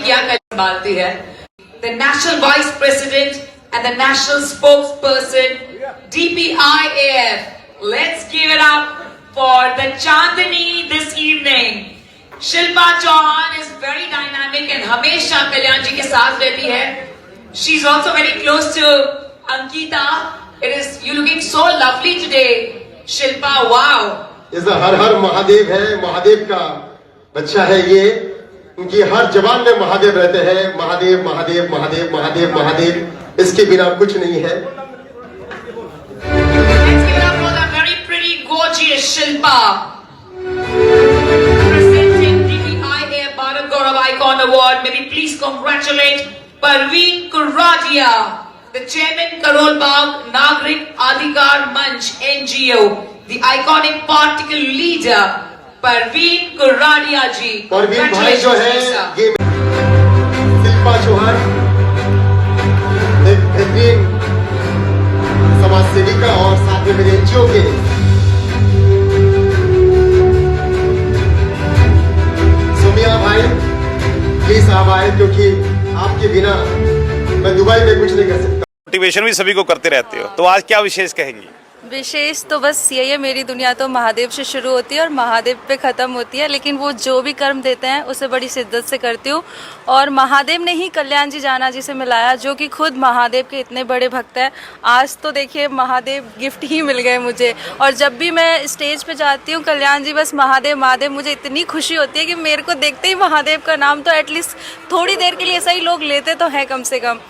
क्या संभालती है. The National Vice President and the National Spokesperson, DPIAF. Let's give it up for the Chandani this evening. Shilpa Chauhan is very dynamic and हमेशा कल्याण जी के साथ रहती है. She's also very close to Ankita. You looking so lovely today, Shilpa. Wow. इस हर हर महादेव है, महादेव का बच्चा है ये. उनकी हर जबान में महादेव रहते हैं. महादेव महादेव महादेव महादेव महादेव, इसके बिना कुछ नहीं है. Let's give it up for the very pretty, gorgeous Shilpa. Presenting DPIAF Bharat Gaurav Icon Award. May we please congratulate Parveen Kuradia, the Chairman Karol Bagh Nagrik Adhikar Manch NGO, the iconic particle leader Parveen Kuradia ji. Parveen भाई जो है ये शिल्पा चौहान एक बेहतरीन समाज सेविका और साथ में मेरे एनजीओ के सोमिया भाई प्लीज आप आए, क्योंकि आपके बिना मैं दुबई में कुछ नहीं कर सकता. मोटिवेशन भी सभी को करते रहते हो, तो आज क्या विशेष कहेंगी? विशेष तो बस यही है, मेरी दुनिया तो महादेव से शुरू होती है और महादेव पे ख़त्म होती है, लेकिन वो जो भी कर्म देते हैं उसे बड़ी शिद्दत से करती हूँ. और महादेव ने ही कल्याण जी जाना जी से मिलाया, जो कि खुद महादेव के इतने बड़े भक्त हैं. आज तो देखिए महादेव गिफ्ट ही मिल गए मुझे. और जब भी मैं स्टेज पे जाती हूँ कल्याण जी बस महादेव महादेव, मुझे इतनी खुशी होती है कि मेरे को देखते ही महादेव का नाम तो एटलीस्ट थोड़ी देर के लिए सही लोग लेते तो हैं कम से कम.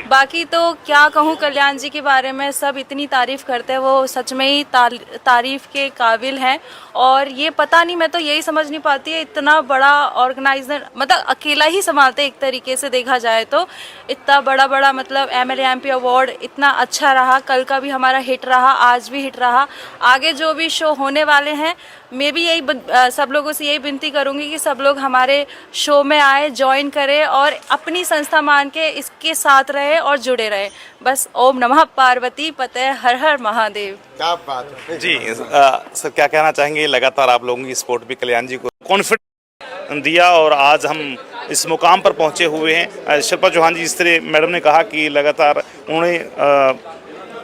बाकी तो क्या कहूँ कल्याण जी के बारे में, सब इतनी तारीफ़ करते हैं, वो सच में ही तारीफ़ के काबिल हैं. और ये पता नहीं, मैं तो यही समझ नहीं पाती है, इतना बड़ा ऑर्गेनाइजर मतलब अकेला ही संभालते एक तरीके से देखा जाए तो. इतना बड़ा मतलब MLA MP अवार्ड इतना अच्छा रहा, कल का भी हमारा हिट रहा, आज भी हिट रहा. आगे जो भी शो होने वाले हैं मैं भी यही सब लोगों से यही विनती करूंगी कि सब लोग हमारे शो में आए, ज्वाइन करें और अपनी संस्था मान के इसके साथ रहे और जुड़े रहे. बस ओम नमः पार्वती पते, हर हर महादेव. क्या बात है जी सर, क्या कहना चाहेंगे? लगातार आप लोगों की सपोर्ट भी कल्याण जी को कॉन्फिडेंस दिया और आज हम इस मुकाम पर पहुंचे हुए हैं. शिल्पा चौहान जी, जिस तरह मैडम ने कहा कि लगातार उन्होंने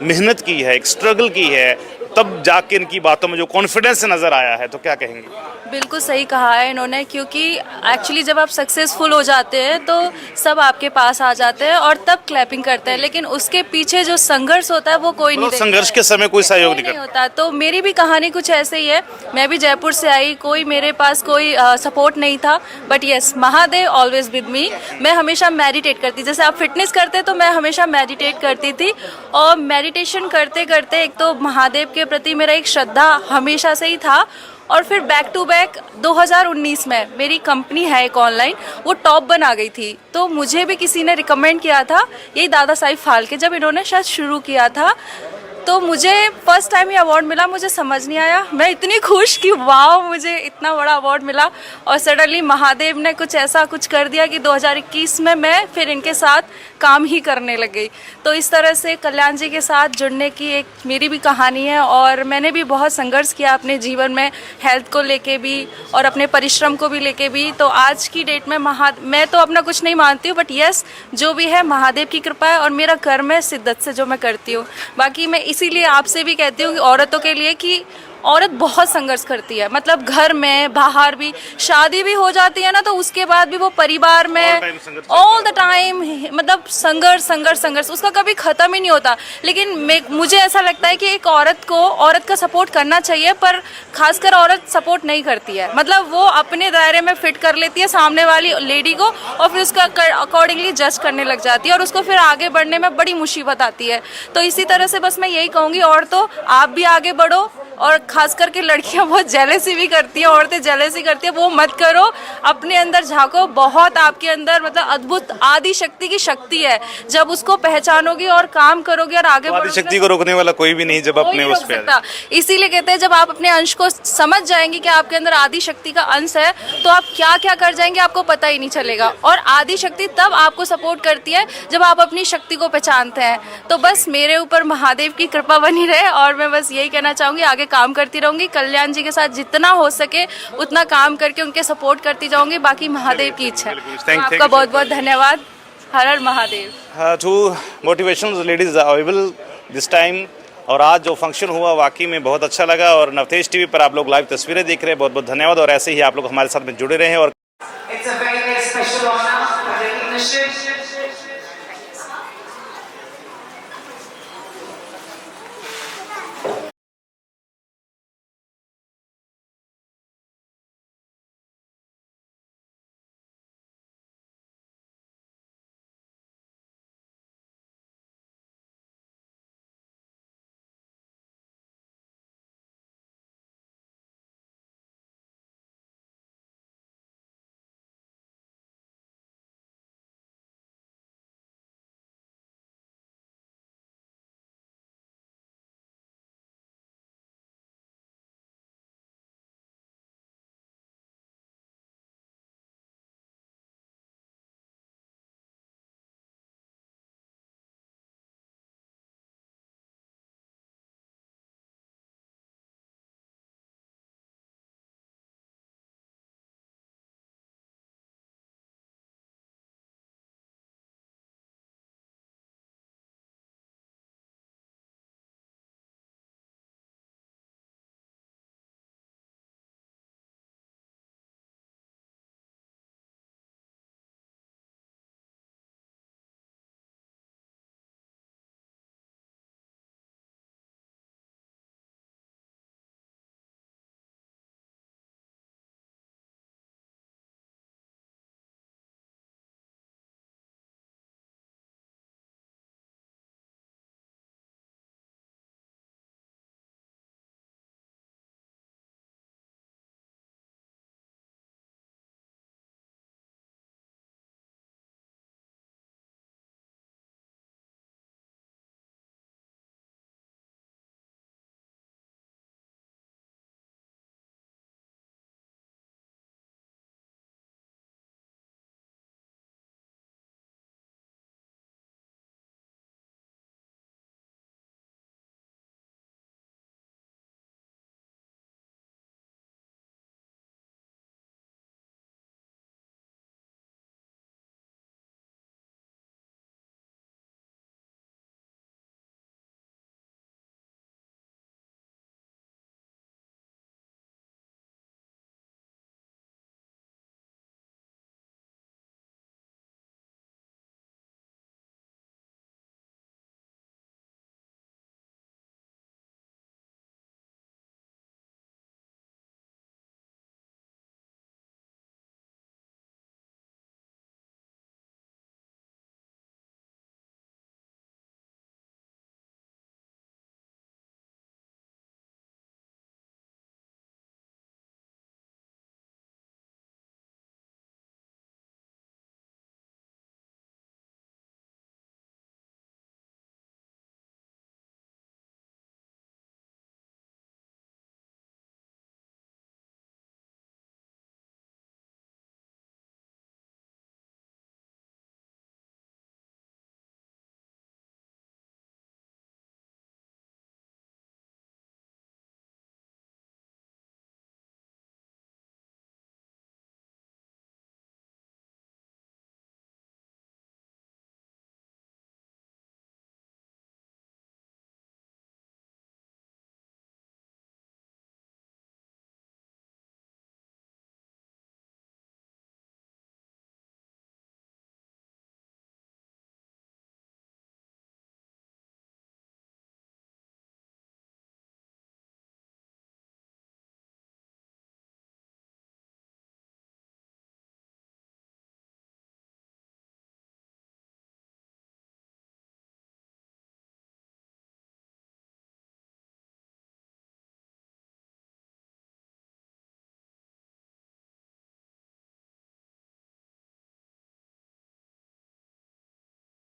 मेहनत की है, एक स्ट्रगल की है, तब जाके इनकी बातों में जो कॉन्फिडेंस नज़र आया है, तो क्या कहेंगे? बिल्कुल सही कहा है इन्होंने, क्योंकि एक्चुअली जब आप सक्सेसफुल हो जाते हैं तो सब आपके पास आ जाते हैं और तब क्लैपिंग करते हैं, लेकिन उसके पीछे जो संघर्ष होता है वो कोई नहीं देखता. संघर्ष के समय कोई सहयोग नहीं होता. तो मेरी भी कहानी कुछ ऐसे ही है. मैं भी जयपुर से आई, कोई मेरे पास कोई सपोर्ट नहीं था, but yes Mahadev always with me. मैं हमेशा मेडिटेट करती, जैसे आप फिटनेस करते तो मैं हमेशा मेडिटेट करती थी. और मेडिटेशन करते करते एक तो महादेव के प्रति मेरा एक श्रद्धा हमेशा से ही था. और फिर बैक टू बैक 2019 में मेरी कंपनी है एक ऑनलाइन, वो टॉप बना गई थी. तो मुझे भी किसी ने रिकमेंड किया था, यही दादा साहिब फाल्के जब इन्होंने शायद शुरू किया था, तो मुझे फर्स्ट टाइम ये अवार्ड मिला. मुझे समझ नहीं आया, मैं इतनी खुश कि वाह मुझे इतना बड़ा अवार्ड मिला. और सडनली महादेव ने कुछ ऐसा कुछ कर दिया कि 2021 में मैं फिर इनके साथ काम ही करने लग गई. तो इस तरह से कल्याण जी के साथ जुड़ने की एक मेरी भी कहानी है. और मैंने भी बहुत संघर्ष किया अपने जीवन में, हेल्थ को लेके भी और अपने परिश्रम को भी लेके भी. तो आज की डेट में मैं तो अपना कुछ नहीं मानती हूँ, बट यस जो भी है महादेव की कृपा है और मेरा कर्म है शिद्दत से जो मैं करती हूँ. बाकी मैं इसीलिए आपसे भी कहती हूँ कि औरतों के लिए कि औरत बहुत संघर्ष करती है, मतलब घर में बाहर भी, शादी भी हो जाती है ना तो उसके बाद भी वो परिवार में ऑल द टाइम मतलब संघर्ष उसका कभी ख़त्म ही नहीं होता. लेकिन मुझे ऐसा लगता है कि एक औरत का सपोर्ट करना चाहिए, पर खासकर औरत सपोर्ट नहीं करती है. मतलब वो अपने दायरे में फिट कर लेती है सामने वाली लेडी को और फिर उसका अकॉर्डिंगली जज करने लग जाती है और उसको फिर आगे बढ़ने में बड़ी मुसीबत आती है. तो इसी तरह से बस मैं यही कहूँगी, औरतों आप भी आगे बढ़ो. और खास करके लड़कियां बहुत जेलसी भी करती हैं, औरतें जेलसी करती हैं, वो मत करो. अपने अंदर झांको, बहुत आपके अंदर मतलब अद्भुत आदि शक्ति की शक्ति है. जब उसको पहचानोगी और काम करोगे और आगे बढ़ोगे, शक्ति को रोकने वाला कोई भी नहीं जब अपने उस पे. इसीलिए कहते हैं जब आप अपने अंश को समझ जाएंगे कि आपके अंदर आदि शक्ति का अंश है, तो आप क्या क्या कर जाएंगे आपको पता ही नहीं चलेगा. और आदि शक्ति तब आपको सपोर्ट करती है जब आप अपनी शक्ति को पहचानते हैं. तो बस मेरे ऊपर महादेव की कृपा बनी रहे और मैं बस यही कहना चाहूंगी आगे आगे काम करती रहूंगी, कल्याण जी के साथ जितना हो सके उतना काम करके उनके सपोर्ट करती जाऊंगी, बाकी महादेव की इच्छा है। बिल्कुल। तो Thank आपका you so बहुत बहुत धन्यवाद। हर हर Mahadev. Two motivational ladies available this time. और आज जो फंक्शन हुआ वाकई में बहुत अच्छा लगा, और नवतेज टीवी पर आप लोग लाइव तस्वीरें देख रहे हैं, बहुत बहुत धन्यवाद। और ऐसे ही आप लोग हमारे साथ में जुड़े रहें। और It's a very, very special honor, a recognition